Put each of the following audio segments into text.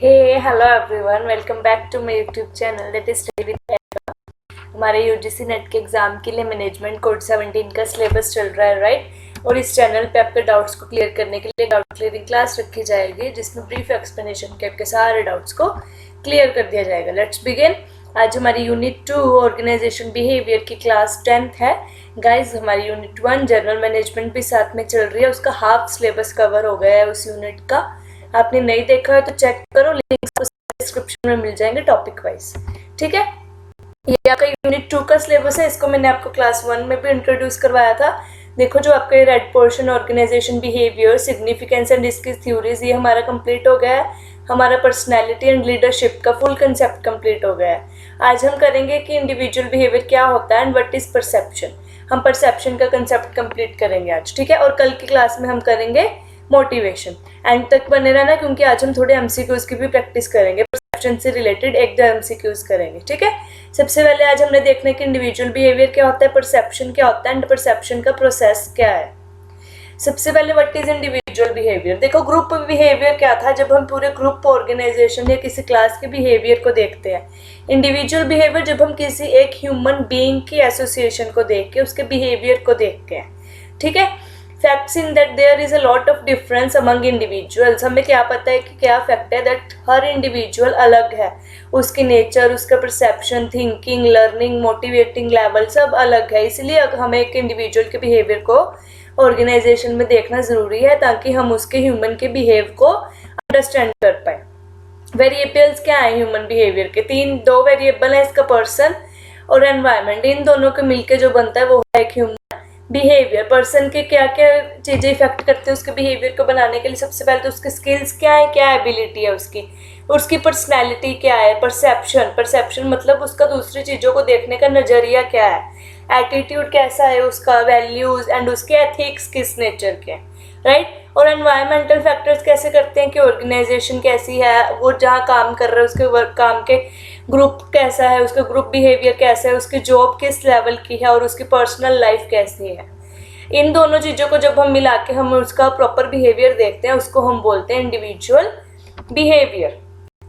Hey hello everyone, welcome back to my YouTube channel that is study with. हमारे UGC net के exam के लिए management code 17 का syllabus चल रहा है, राइट। और इस चैनल पे आपके डाउट्स को क्लियर करने के लिए डाउट क्लियरिंग क्लास रखी जाएगी, जिसमें ब्रीफ एक्सप्लेनेशन के आपके सारे डाउट्स को क्लियर कर दिया जाएगा। Let's begin. आज हमारी यूनिट 2 ऑर्गेनाइजेशन बिहेवियर की क्लास 10th है गाइज। हमारी यूनिट 1 जनरल मैनेजमेंट भी साथ में चल रही है, उसका हाफ सिलेबस कवर हो गया है उस यूनिट का। आपने नहीं देखा है तो चेक करो, लिंक्स डिस्क्रिप्शन में मिल जाएंगे टॉपिक वाइज, ठीक है। ये आपका यूनिट 2 का सिलेबस है, इसको मैंने आपको क्लास 1 में भी इंट्रोड्यूस करवाया था। देखो जो आपका ये red portion organization behaviour, significance and इसकी थ्योरीज, ये हमारा कंप्लीट हो गया है। हमारा पर्सनैलिटी एंड लीडरशिप का फुल कंसेप्ट कंप्लीट हो गया है। आज हम करेंगे कि इंडिविजुअल बिहेवियर क्या होता है एंड व्हाट इज परसेप्शन। हम परसेप्शन का कंसेप्ट कंप्लीट करेंगे आज, ठीक है। और कल की क्लास में हम करेंगे मोटिवेशन। एंड तक बने रहना, क्योंकि आज हम थोड़े एमसीक्यूज की भी प्रैक्टिस करेंगे, परसेप्शन से रिलेटेड एक दो एमसीक्यूज करेंगे, ठीक है। सबसे पहले आज हमने देखना कि इंडिविजुअल बिहेवियर क्या होता है, परसेप्शन क्या होता है एंड परसेप्शन का प्रोसेस क्या है। सबसे पहले व्हाट इज इंडिविजुअल बिहेवियर। देखो ग्रुप बिहेवियर क्या था, जब हम पूरे ग्रुप ऑर्गेनाइजेशन या किसी क्लास के बिहेवियर को देखते हैं। इंडिविजुअल बिहेवियर जब हम किसी एक ह्यूमन बीइंग की एसोसिएशन को देख के उसके बिहेवियर को देखते हैं, ठीक है। Facts in that there is a lot of difference among individuals. हमें क्या पता है कि क्या फैक्ट है दैट हर इंडिविजुअल अलग है, उसकी नेचर, उसका perception, thinking, learning, motivating level सब अलग है। इसलिए हमें एक इंडिविजुअल के बिहेवियर को ऑर्गेनाइजेशन में देखना जरूरी है, ताकि हम उसके ह्यूमन के बिहेव को अंडरस्टैंड कर पाए। वेरिएबल्स क्या है ह्यूमन बिहेवियर के? दो वेरिएबल है इसका, पर्सन और एनवायरनमेंट। इन दोनों के मिलके जो बनता है वो है एक ह्यूमन बिहेवियर। पर्सन के क्या क्या चीज़ें इफेक्ट करते हैं उसके बिहेवियर को बनाने के लिए? सबसे पहले तो उसके स्किल्स क्या है, क्या एबिलिटी है उसकी पर्सनैलिटी क्या है, परसेप्शन मतलब उसका दूसरी चीज़ों को देखने का नज़रिया क्या है, एटीट्यूड कैसा है उसका, वैल्यूज एंड उसके एथिक्स किस नेचर के, राइट। और एनवायरमेंटल फैक्टर्स कैसे करते हैं कि ऑर्गेनाइजेशन कैसी है, वो जहाँ काम कर रहा है उसके वर्क काम के ग्रुप कैसा है, उसका ग्रुप बिहेवियर कैसा है, उसकी जॉब किस लेवल की है और उसकी पर्सनल लाइफ कैसी है। इन दोनों चीज़ों को जब हम मिला के हम उसका प्रॉपर बिहेवियर देखते हैं, उसको हम बोलते हैं इंडिविजुअल बिहेवियर।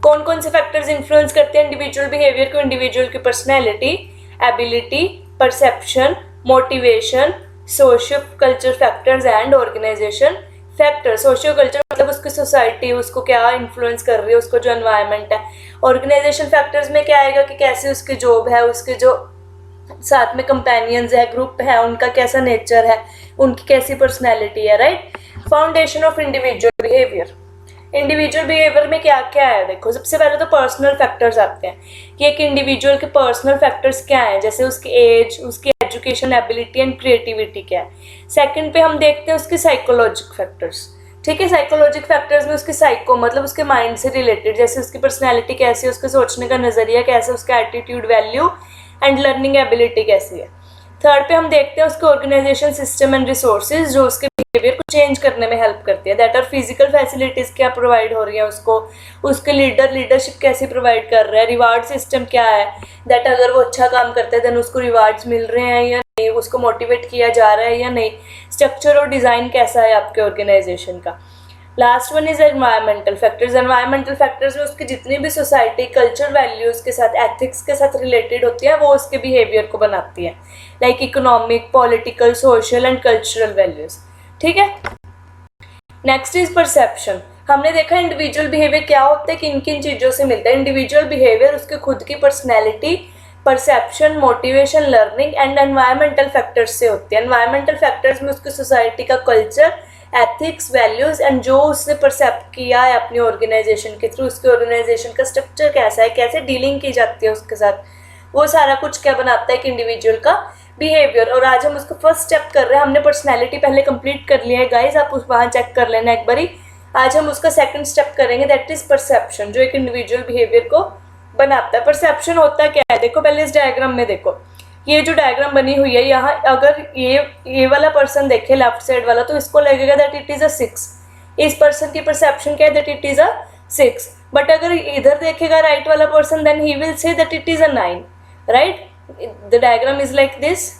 कौन कौन से फैक्टर्स इन्फ्लुएंस करते हैं इंडिविजुअल बिहेवियर को? इंडिविजुअल की personality, ability, perception, motivation, socio culture factors and organization factor. Socio culture मतलब उसकी सोसाइटी, उसको क्या इन्फ्लुएंस कर रही है, उसको जो एनवायरनमेंट है। ऑर्गेनाइजेशन फैक्टर्स में क्या आएगा कि कैसे उसकी जॉब है, उसके जो साथ में कंपेनियंस है, ग्रुप है, उनका कैसा नेचर है, उनकी कैसी पर्सनैलिटी है, right. Foundation of individual behaviour. Individual behaviour में क्या क्या है? देखो सबसे पहले तो पर्सनल फैक्टर्स आते हैं कि एक इंडिविजुअल के पर्सनल फैक्टर्स क्या है, जैसे उसकी एज, उसकी एजुकेशन, एबिलिटी एंड क्रिएटिविटी क्या है। सेकंड पे हम देखते हैं उसके साइकोलॉजिक फैक्टर्स, ठीक है। साइकोलॉजिक फैक्टर्स में उसके साइको मतलब उसके माइंड से रिलेटेड, जैसे उसकी पर्सनैलिटी कैसी है, उसके सोचने का नजरिया कैसा है, उसका attitude, value and learning ability कैसी है। थर्ड पे हम देखते हैं उसके ऑर्गेनाइजेशन सिस्टम एंड रिसोर्सेज, जो उसके बिहेवियर को चेंज करने में हेल्प करती है। दैट आर फिजिकल फैसिलिटीज क्या प्रोवाइड हो रही है उसको, उसके लीडरशिप कैसे प्रोवाइड कर रहा है, रिवार्ड सिस्टम क्या है, दैट अगर वो अच्छा काम करता है देन उसको रिवार्ड्स मिल रहे हैं या नहीं, उसको मोटिवेट किया जा रहा है या नहीं। स्ट्रक्चर और डिज़ाइन कैसा है आपके ऑर्गेनाइजेशन का। Last one is environmental factors. Environmental factors में उसकी जितनी भी सोसाइटी कल्चर वैल्यूज के साथ, एथिक्स के साथ रिलेटेड होती है, वो उसके बिहेवियर को बनाती है, like economic, political, social and cultural values, ठीक है। Next is perception. हमने देखा इंडिविजुअल बिहेवियर क्या होता है, किन किन चीज़ों से मिलता है। इंडिविजुअल बिहेवियर उसके खुद की personality, perception, motivation, learning and environmental factors से होती है। एनवायरमेंटल फैक्टर्स में उसकी सोसाइटी का कल्चर, एथिक्स, वैल्यूज एंड जो उसने परसेप्ट किया है अपनी ऑर्गेनाइजेशन के थ्रू, उसके ऑर्गेनाइजेशन का स्ट्रक्चर कैसा है, कैसे डीलिंग की जाती है उसके साथ, वो सारा कुछ क्या बनाता है कि इंडिविजुअल का बिहेवियर। और आज हम उसको फर्स्ट स्टेप कर रहे हैं। हमने पर्सनैलिटी पहले कंप्लीट कर लिया है गाइज, आप उस वहाँ चेक कर लेना एक बारी। आज हम उसका सेकंड स्टेप करेंगे, दैट इज परसेप्शन, जो एक इंडिविजुअल बिहेवियर को बनाता है। परसेप्शन होता क्या है? देखो पहले इस डायग्राम में देखो, ये जो डायग्राम बनी हुई है, यहाँ अगर ये वाला पर्सन देखे लेफ्ट साइड वाला, तो इसको लगेगा दैट इट इज अ 6। इस पर्सन की परसेप्शन क्या है? That it is a 6। But अगर इधर देखेगा राइट वाला person, then he will say that it is a 9, right. The diagram is like this.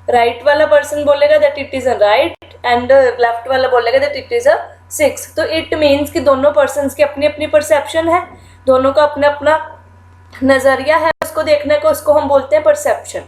Right वाला पर्सन बोलेगा that it is a right and left वाला बोलेगा दैट इट इज अ 6। तो it means कि दोनों persons की अपनी अपनी परसेप्शन है, दोनों का अपना अपना नज़रिया है उसको देखने का, उसको हम बोलते हैं परसेप्शन।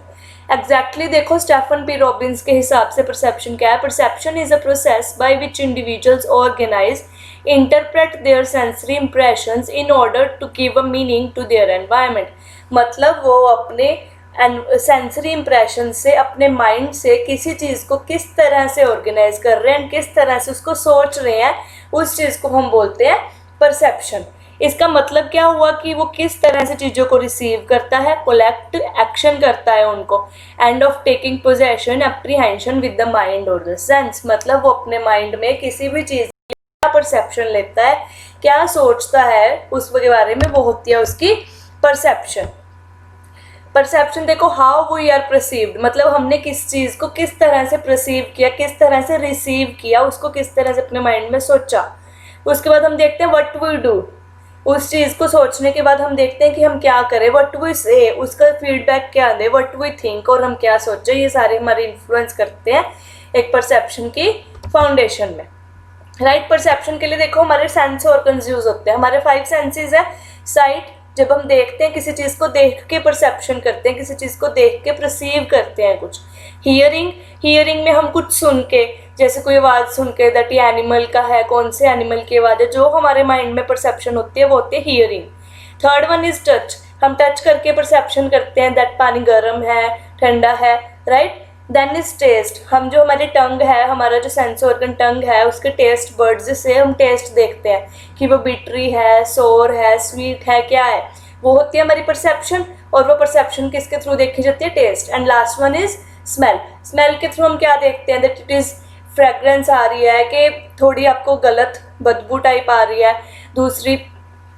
एग्जैक्टली देखो स्टेफन पी रॉबिन्स के हिसाब से परसेप्शन क्या है। Perception is a process by which individuals organize interpret their sensory impressions in order to give a meaning to their environment. मतलब वो अपने सेंसरी इंप्रेशन से, अपने माइंड से किसी चीज़ को किस तरह से ऑर्गेनाइज कर रहे हैं, किस तरह से उसको सोच रहे हैं, उस चीज़ को हम बोलते हैं परसेप्शन। इसका मतलब क्या हुआ कि वो किस तरह से चीज़ों को रिसीव करता है, कोलेक्ट एक्शन करता है उनको, end of taking possession apprehension with the mind और द सेंस। मतलब वो अपने माइंड में किसी भी चीज़ का परसेप्शन लेता है, क्या सोचता है उसके बारे में, वो होती है उसकी परसेप्शन। परसेप्शन देखो हाउ वी आर परसीव्ड, मतलब हमने किस चीज़ को किस तरह से परसीव किया, किस तरह से रिसीव किया, उसको किस तरह से अपने माइंड में सोचा। उसके बाद हम देखते हैं व्हाट वी डू, उस चीज़ को सोचने के बाद हम देखते हैं कि हम क्या करें, व्हाट वी से, उसका फीडबैक क्या दे, व्हाट वी थिंक, और हम क्या सोचें। ये सारे हमारे इन्फ्लुएंस करते हैं एक परसेप्शन की फाउंडेशन में, राइट। परसेप्शन के लिए देखो हमारे सेंस ऑर्गन्स यूज होते हैं, हमारे 5 सेंसेस है। साइट, जब हम देखते हैं किसी चीज़ को देख के परसेप्शन करते हैं, किसी चीज़ को देख के परसीव करते हैं कुछ। हियरिंग, हियरिंग में हम कुछ सुन के, जैसे कोई आवाज़ सुन के दैट ये एनिमल का है, कौन से एनिमल की आवाज़ है, जो हमारे माइंड में परसेप्शन होती है वो होती है hearing. Third one is touch, हम टच करके परसेप्शन करते हैं दैट पानी गर्म है, ठंडा है, राइट। देन इज टेस्ट, हम जो हमारी टंग है, हमारा जो सेंस ऑर्गन टंग है, उसके टेस्ट बर्ड्स से हम टेस्ट देखते हैं कि वो बिटरी है, सोर है, स्वीट है, क्या है, वो होती है हमारी परसेप्शन। और वो परसेप्शन किसके थ्रू देखी जाती है, taste. And last one is smell, smell के थ्रू हम क्या देखते हैं, दैट इट इज़ फ्रेगरेंस आ रही है कि थोड़ी आपको गलत बदबू टाइप आ रही है, दूसरी,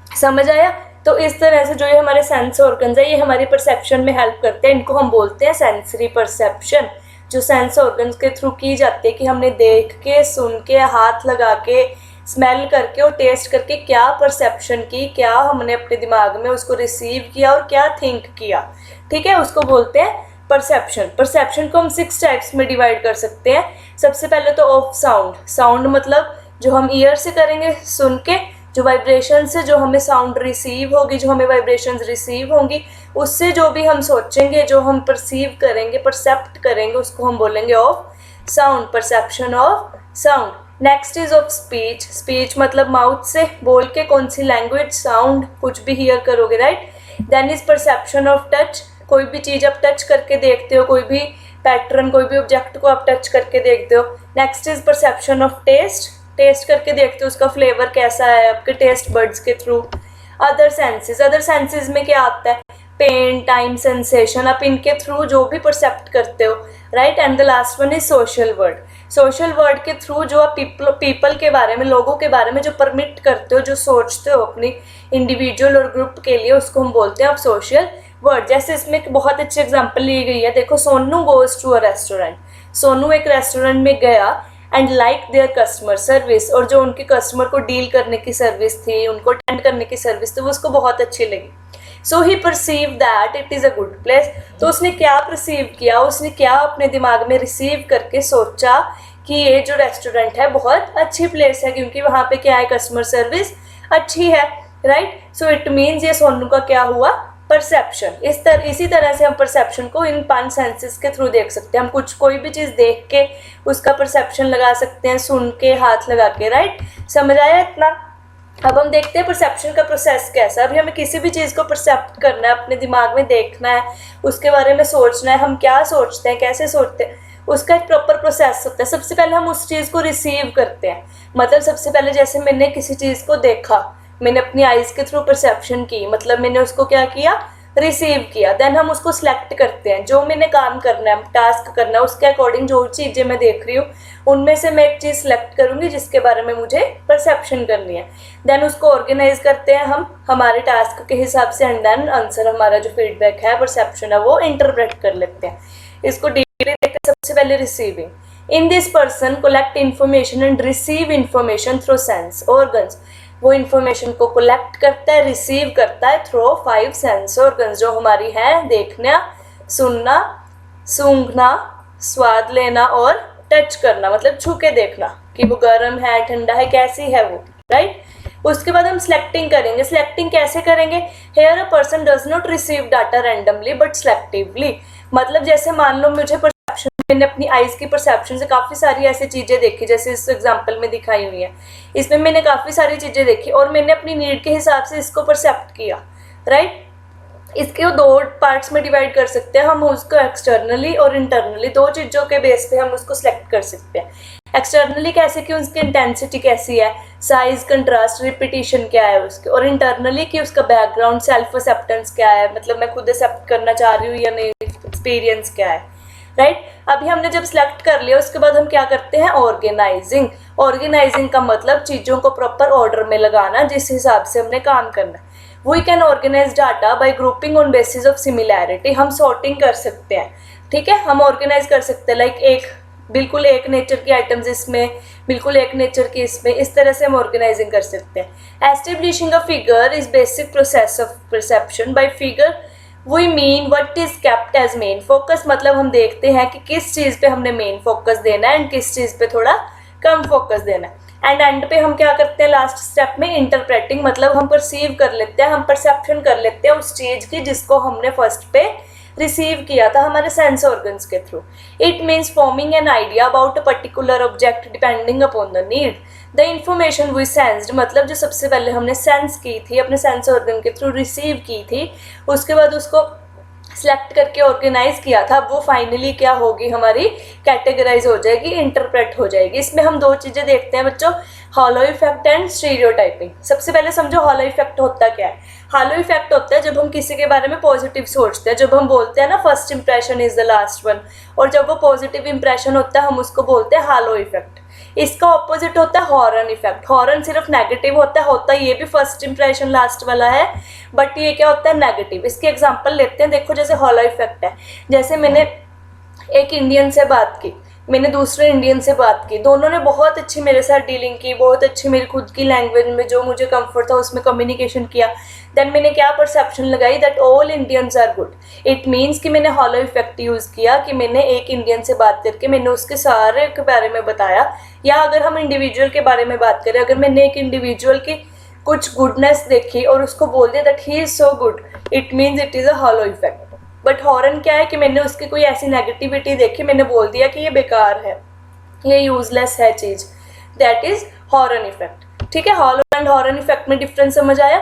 समझ आया। तो इस तरह से जो ये हमारे सेंस ऑर्गन्स है ये हमारी परसेप्शन में हेल्प करते हैं, इनको हम बोलते हैं सेंसरी परसेप्शन, जो सेंस ऑर्गन्स के थ्रू की जाती है कि हमने देख के, सुन के, हाथ लगा के, स्मेल करके और टेस्ट करके क्या परसेप्शन की, क्या हमने अपने दिमाग में उसको रिसीव किया और क्या थिंक किया, ठीक है, उसको बोलते हैं परसेप्शन। परसेप्शन को हम 6 टाइप्स में डिवाइड कर सकते हैं। सबसे पहले तो ऑफ साउंड, साउंड मतलब जो हम ईयर से करेंगे सुन के, जो वाइब्रेशन से जो हमें साउंड रिसीव होगी, जो हमें वाइब्रेशंस रिसीव होंगी, उससे जो भी हम सोचेंगे, जो हम परसीव करेंगे, परसेप्ट करेंगे, उसको हम बोलेंगे of sound, perception of sound. Next is of speech, speech मतलब माउथ से बोल के कौन सी लैंग्वेज, साउंड कुछ भी हियर करोगे, right. Then is perception of touch, कोई भी चीज़ आप टच करके देखते हो, कोई भी पैटर्न, कोई भी ऑब्जेक्ट को आप टच करके देखते हो। Next is perception of taste, taste करके देखते हो उसका फ्लेवर कैसा है आपके टेस्ट बर्ड्स के through. Other senses, other senses में क्या आता है, पेन, टाइम, सेंसेशन, आप इनके थ्रू जो भी परसेप्ट करते हो, right. And the last one is social word, social word के थ्रू जो आप पीपल के बारे में, लोगों के बारे में जो परमिट करते हो, जो सोचते हो अपनी इंडिविजुअल और ग्रुप के लिए, उसको हम बोलते हैं आप सोशल वर्ड। जैसे इसमें एक बहुत अच्छी एग्जांपल ली गई है, देखो Sonu goes to a restaurant, Sonu एक रेस्टोरेंट में गया and like there customer service, और जो उनके कस्टमर को डील करने की सर्विस थी, उनको अटेंड करने की सर्विस थी, वो उसको बहुत अच्छी लगी। So he perceive that it is a good place, तो उसने क्या परसीव किया, उसने क्या अपने दिमाग में रिसीव करके सोचा कि ये जो रेस्टोरेंट है बहुत अच्छी प्लेस है, क्योंकि वहाँ पे क्या है, कस्टमर सर्विस अच्छी है, राइट। सो इट मीन्स ये सोनू का क्या हुआ, परसेप्शन। इसी तरह से हम परसेप्शन को इन 5 सेंसेस के थ्रू देख सकते हैं। हम कुछ कोई भी चीज़ देख के उसका परसेप्शन लगा सकते हैं, सुन के, हाथ लगा के, राइट। समझ आया इतना। अब हम देखते हैं परसेप्शन का प्रोसेस कैसा। अभी हमें किसी भी चीज़ को परसेप्ट करना है, अपने दिमाग में देखना है, उसके बारे में सोचना है, हम क्या सोचते हैं, कैसे सोचते हैं, उसका एक प्रॉपर प्रोसेस होता है। सबसे पहले हम उस चीज़ को रिसीव करते हैं, मतलब सबसे पहले जैसे मैंने किसी चीज़ को देखा, मैंने अपनी आइज़ के थ्रू परसेप्शन की, मतलब मैंने उसको क्या किया, रिसीव किया। देन हम उसको सिलेक्ट करते हैं, जो मैंने काम करना है, टास्क करना है, उसके अकॉर्डिंग जो चीज़ें मैं देख रही हूँ उनमें से मैं एक चीज़ सिलेक्ट करूँगी जिसके बारे में मुझे परसेप्शन करनी है। देन उसको ऑर्गेनाइज करते हैं हम हमारे टास्क के हिसाब से, एंड देन आंसर, हमारा जो फीडबैक है, परसेप्शन है, वो इंटरप्रेट कर लेते हैं। इसको डीपली देखते हैं। सबसे पहले receiving, in this person collect information and receive information through sense organs, वो इन्फॉर्मेशन को कलेक्ट करता है, रिसीव करता है थ्रू 5 सेंस ऑर्गन्स, जो हमारी है देखना, सुनना, सूंघना, स्वाद लेना और टच करना, मतलब छू के देखना कि वो गर्म है, ठंडा है, कैसी है वो, राइट। उसके बाद हम सिलेक्टिंग करेंगे। सिलेक्टिंग कैसे करेंगे? Here a person does not receive data randomly but selectively. मतलब जैसे मान लो मुझे परसेप्शन, मैंने अपनी आइज की परसेप्शन से काफ़ी सारी ऐसी चीज़ें देखी जैसे इस एग्जांपल में दिखाई हुई है। इसमें मैंने काफ़ी सारी चीज़ें देखी और मैंने अपनी नीड के हिसाब से इसको परसेप्ट किया, राइट। इसके दो पार्ट्स में डिवाइड कर सकते हैं हम उसको, एक्सटर्नली और इंटरनली। दो चीज़ों के बेस पे हम उसको सिलेक्ट कर सकते हैं। एक्सटर्नली कैसे कि उसकी इंटेंसिटी कैसी है, साइज, कंट्रास्ट, रिपीटिशन क्या है उसके, और इंटरनली कि उसका बैकग्राउंड, सेल्फ एक्सेप्टेंस क्या है, मतलब मैं खुद एक्सेप्ट करना चाह रही हूँ या नहीं, एक्सपीरियंस क्या है, राइट। अभी हमने जब सिलेक्ट कर लिया उसके बाद हम क्या करते हैं? ऑर्गेनाइजिंग। ऑर्गेनाइजिंग का मतलब चीज़ों को प्रॉपर ऑर्डर में लगाना जिस हिसाब से हमने काम करना है। We can organize data by grouping on basis of similarity. हम सॉर्टिंग कर सकते हैं, ठीक है, हम ऑर्गेनाइज कर सकते हैं। लाइक एक बिल्कुल एक नेचर की आइटम्स इसमें, बिल्कुल एक नेचर की इसमें, इस तरह से हम ऑर्गेनाइजिंग कर सकते हैं। Establishing a figure is basic process of perception. By figure we mean what is kept as main focus. मतलब हम देखते हैं कि किस चीज़ पे हमने मेन फोकस देना है एंड किस चीज़ पे थोड़ा कम फोकस देना है। एंड एंड पे हम क्या करते हैं लास्ट स्टेप में? इंटरप्रेटिंग। मतलब हम परसीव कर लेते हैं, हम परसेप्शन कर लेते हैं उस चीज़ की जिसको हमने फर्स्ट पे रिसीव किया था हमारे सेंस ऑर्गन्स के through. It means forming an idea about a particular object depending upon the need. The information we sensed, मतलब जो सबसे पहले हमने सेंस की थी, अपने सेंस ऑर्गन के थ्रू रिसीव की थी, उसके बाद उसको सिलेक्ट करके ऑर्गेनाइज किया था, वो फाइनली क्या होगी? हमारी कैटेगराइज हो जाएगी, इंटरप्रेट हो जाएगी। इसमें हम दो चीज़ें देखते हैं बच्चों, हॉलो इफेक्ट एंड स्टीरियोटाइपिंग। सबसे पहले समझो हॉलो इफेक्ट होता क्या है। हॉलो इफेक्ट होता है जब हम किसी के बारे में पॉजिटिव सोचते हैं, जब हम बोलते हैं ना first impression is the last one, और जब वो पॉजिटिव इंप्रेशन होता है हम उसको बोलते हैं हॉलो इफेक्ट। इसका ऑपोजिट होता है हॉर्न इफेक्ट। हॉर्न सिर्फ नेगेटिव होता है ये भी फर्स्ट इंप्रेशन लास्ट वाला है, बट ये क्या होता है? नेगेटिव। इसकी एग्जांपल लेते हैं। देखो जैसे हॉलो इफेक्ट है, जैसे मैंने एक इंडियन से बात की, मैंने दूसरे इंडियन से बात की, दोनों ने बहुत अच्छी मेरे साथ डीलिंग की, बहुत अच्छी मेरी खुद की लैंग्वेज में जो मुझे कंफर्ट था उसमें कम्युनिकेशन किया। देन मैंने क्या परसेप्शन लगाई? That all Indians are good. It means कि मैंने हॉलो इफेक्ट यूज़ किया कि मैंने एक इंडियन से बात करके मैंने उसके सारे के बारे में बताया। या अगर हम इंडिविजुअल के बारे में बात करें, अगर मैंने एक इंडिविजुअल की कुछ गुडनेस देखी और उसको बोल दिया that he is so good, it means it is a hollow effect. But horn क्या है कि मैंने उसकी कोई ऐसी नेगेटिविटी देखी, मैंने बोल दिया कि ये बेकार है, ये यूजलेस है चीज़, दैट इज हॉर्न इफेक्ट। ठीक है, हॉलो एंड हॉर्न इफेक्ट में डिफरेंस समझ आया।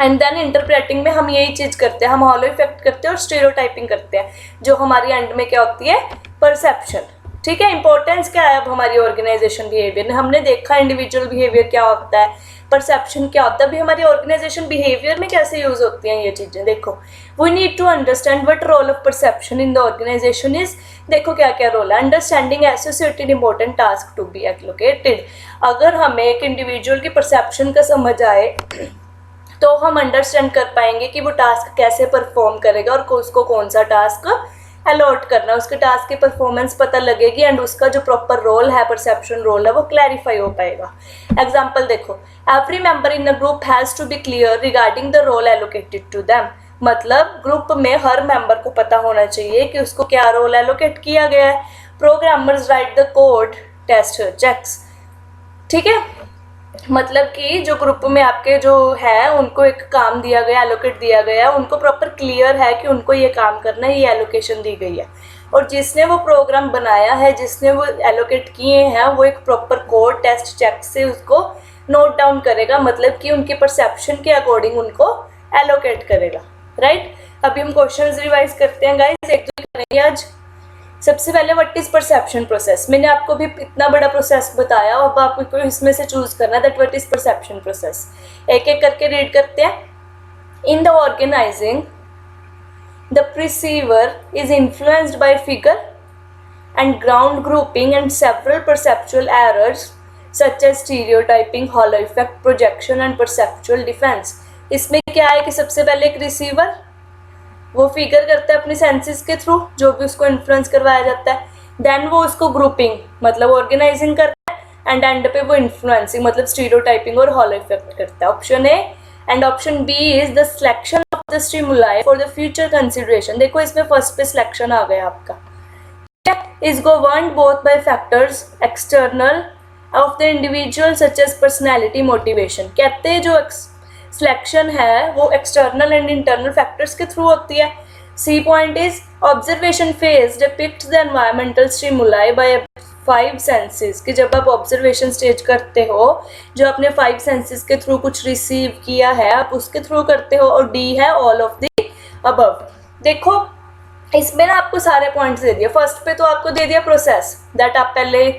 एंड देन इंटरप्रेटिंग में हम यही चीज़ करते हैं, हम हॉलो इफेक्ट करते हैं और स्टीरियोटाइपिंग करते हैं, जो हमारी एंड में क्या होती है? परसेप्शन। ठीक है, इंपॉर्टेंस क्या है अब हमारी ऑर्गेनाइजेशन बिहेवियर ने? हमने देखा इंडिविजुअल बिहेवियर क्या होता है, परसेप्शन क्या होता है। अभी हमारी ऑर्गेनाइजेशन बिहेवियर में कैसे यूज होती हैं ये चीज़ें, देखो। We need to understand what role of perception in the organization is. देखो क्या क्या रोल है। Understanding associated important task to be allocated. अगर हमें एक इंडिविजुअल की परसेप्शन का समझ आए तो हम अंडरस्टैंड कर पाएंगे कि वो टास्क कैसे परफॉर्म करेगा और उसको कौन सा टास्क अलॉट करना, उसके टास्क की परफॉर्मेंस पता लगेगी एंड उसका जो प्रॉपर रोल है, परसेप्शन रोल है, वो क्लैरिफाई हो पाएगा। एग्जाम्पल देखो, every member in a group has to be clear regarding the role allocated to them. मतलब ग्रुप में हर मेंबर को पता होना चाहिए कि उसको क्या रोल एलोकेट किया गया है। Programmers write the code, test checks. ठीक है, मतलब कि जो ग्रुप में आपके जो है उनको एक काम दिया गया, एलोकेट दिया गया है, उनको प्रॉपर क्लियर है कि उनको ये काम करना है, ये एलोकेशन दी गई है। और जिसने वो प्रोग्राम बनाया है, जिसने वो एलोकेट किए हैं, वो एक प्रॉपर कोड टेस्ट चेक से उसको नोट डाउन करेगा, मतलब कि उनके परसेप्शन के अकॉर्डिंग उनको एलोकेट करेगा। राइट, अभी हम क्वेश्चंस रिवाइज करते हैं गाइस, एक दो करेंगे आज। सबसे पहले व्हाट इज परसेप्शन प्रोसेस। मैंने आपको भी इतना बड़ा प्रोसेस बताया, अब आपको इसमें से चूज करना है that what is perception process. एक एक करके रीड करते हैं। In the organizing the perceiver is influenced by figure and ground grouping and several perceptual errors such as stereotyping, halo effect, projection and perceptual difference। इसमें क्या है कि सबसे पहले एक रिसीवर वो फिगर करता है अपने सेंसेस के थ्रू, जो भी उसको इन्फ्लुएंस करवाया जाता है। देन वो उसको ग्रुपिंग मतलब ऑर्गेनाइजिंग करता है एंड एंड पे वो इन्फ्लुएंसिंग मतलब स्टीरियोटाइपिंग और हॉलो इफेक्ट करता है। Option A and option B is the selection of the stimuli for the future consideration. देखो इसमें फर्स्ट पे सिलेक्शन आ गया आपका, is governed both by factors external of the individual such as personality motivation. कहते हैं जो सिलेक्शन है वो एक्सटर्नल एंड इंटरनल फैक्टर्स के थ्रू होती है। C point is observation phase depicts the environmental stimuli by 5 senses, कि जब आप ऑब्जर्वेशन स्टेज करते हो जो आपने 5 सेंसेस के थ्रू कुछ रिसीव किया है आप उसके थ्रू करते हो। और डी है ऑल ऑफ द अबव। देखो इसमें ना आपको सारे पॉइंट्स दे दिए। फर्स्ट पे तो आपको दे दिया प्रोसेस, दैट आप पहले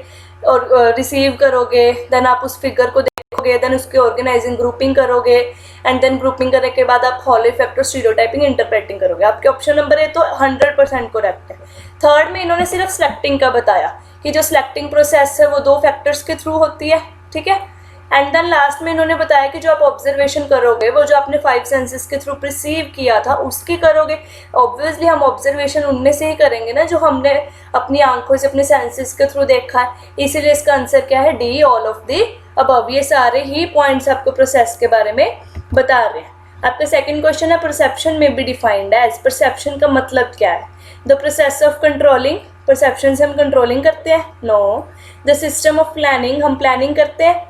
और रिसीव करोगे, देन आप उस फिगर को देखोगे, देन उसकी ऑर्गेनाइजिंग ग्रुपिंग करोगे, एंड देन ग्रुपिंग करने के बाद आप हॉल इफेक्ट और स्टीरियोटाइपिंग इंटरप्रेटिंग करोगे। आपके ऑप्शन नंबर ए तो 100% करेक्ट है। थर्ड में इन्होंने सिर्फ सिलेक्टिंग का बताया कि जो सिलेक्टिंग प्रोसेस है वो 2 फैक्टर्स के थ्रू होती है, ठीक है। एंड देन लास्ट में इन्होंने बताया कि जो आप ऑब्जर्वेशन करोगे वो जो आपने 5 सेंसेस के थ्रू परसीव किया था उसकी करोगे। ऑब्वियसली हम ऑब्जर्वेशन उनमें से ही करेंगे ना जो हमने अपनी आंखों से अपने सेंसेस के थ्रू देखा है, इसीलिए इसका आंसर क्या है, D all of the above. ये सारे ही पॉइंट्स आपको प्रोसेस के बारे में बता रहे हैं। आपका सेकंड क्वेश्चन है परसेप्शन में बी डिफाइंड एज। परसेप्शन का मतलब क्या है? The process of controlling, perception से हम कंट्रोलिंग करते हैं, no. The system of planning, हम प्लानिंग करते हैं।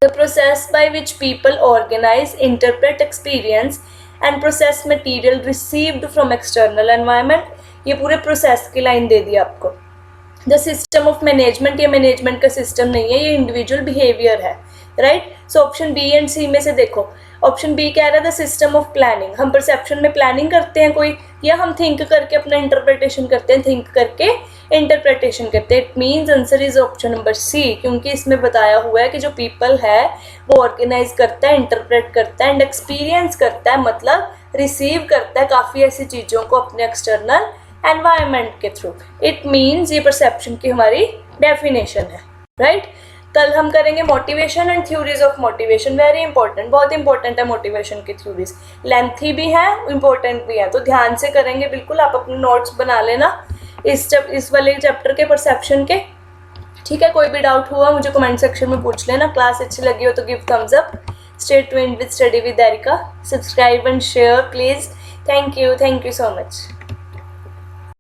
The process by which people organize, interpret experience and process material received from external environment। ये पूरे प्रोसेस की लाइन दे दी आपको। द सिस्टम ऑफ मैनेजमेंट, ये मैनेजमेंट का सिस्टम नहीं है, ये इंडिविजुअल बिहेवियर है, right. So option B and C में से देखो, ऑप्शन बी कह रहा है द सिस्टम ऑफ प्लानिंग। हम परसेप्शन में प्लानिंग करते हैं कोई, या हम थिंक करके अपना इंटरप्रिटेशन करते हैं, थिंक करके इंटरप्रिटेशन करते हैं। It means answer is option number C, क्योंकि इसमें बताया हुआ है कि जो पीपल है वो ऑर्गेनाइज करता है, इंटरप्रेट करता है एंड एक्सपीरियंस करता है, मतलब रिसीव करता है काफ़ी ऐसी चीज़ों को अपने एक्सटर्नल एनवायरनमेंट के थ्रू। इट मीन्स ये परसेप्शन की हमारी डेफिनेशन है, राइट। कल हम करेंगे motivation and theories of motivation, very important, बहुत इंपॉर्टेंट है मोटिवेशन की थ्योरीज, लेंथी भी है इंपॉर्टेंट भी है, तो ध्यान से करेंगे बिल्कुल। आप अपने नोट्स बना लेना इस वाले चैप्टर के परसेप्शन के, ठीक है। कोई भी डाउट हुआ मुझे कमेंट सेक्शन में पूछ लेना। क्लास अच्छी लगी हो तो give thumbs up. Stay tuned with study with Erica, subscribe and share please. Thank you so much.